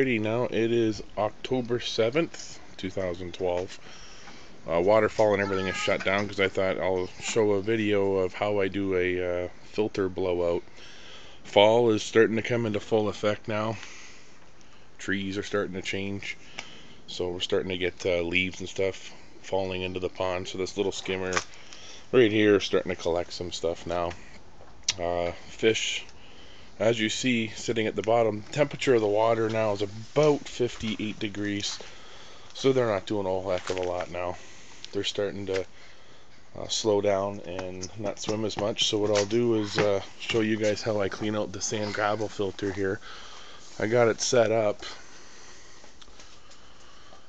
Alrighty, now it is October 7th, 2012. Waterfall and everything is shut down because I thought I'll show a video of how I do a filter blowout. Fall is starting to come into full effect now. Trees are starting to change, so we're starting to get leaves and stuff falling into the pond. So this little skimmer right here is starting to collect some stuff now. Fish, as you see, sitting at the bottom, temperature of the water now is about 58 degrees, so they're not doing a whole heck of a lot now. They're starting to slow down and not swim as much. So what I'll do is show you guys how I clean out the sand gravel filter here. I got it set up,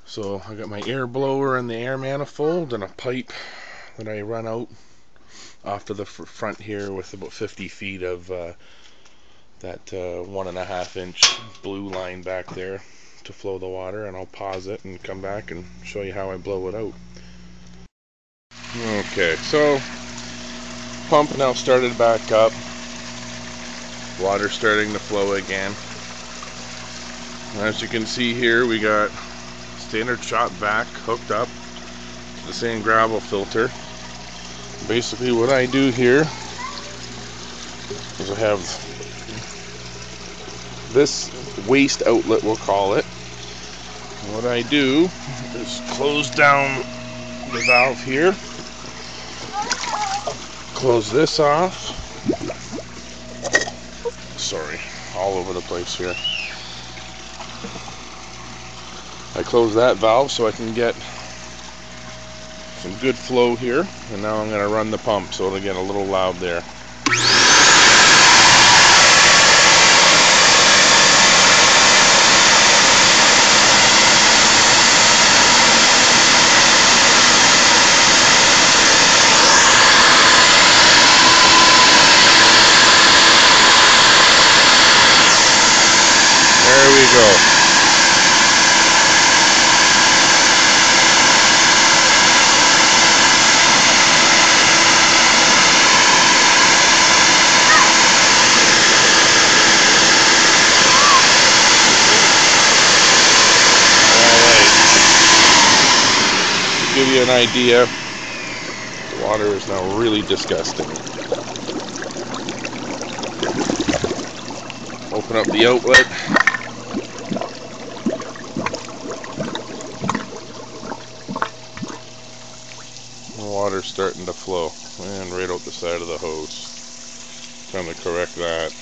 so I got my air blower and the air manifold and a pipe that I run out off to the front here with about 50 feet of that 1.5 inch blue line back there to flow the water, and I'll pause it and come back and show you how I blow it out. Okay, so pump now started back up, water starting to flow again. As you can see here, we got standard shop vac hooked up to the sand gravel filter. Basically what I do here is I have this waste outlet, we'll call it. And what I do is close down the valve here, close this off. Sorry, all over the place here. I close that valve so I can get some good flow here, and now I'm going to run the pump so it'll get a little loud there. There we go. To give you an idea, the water is now really disgusting. Open up the outlet. The water's starting to flow, and right out the side of the hose. Time to correct that.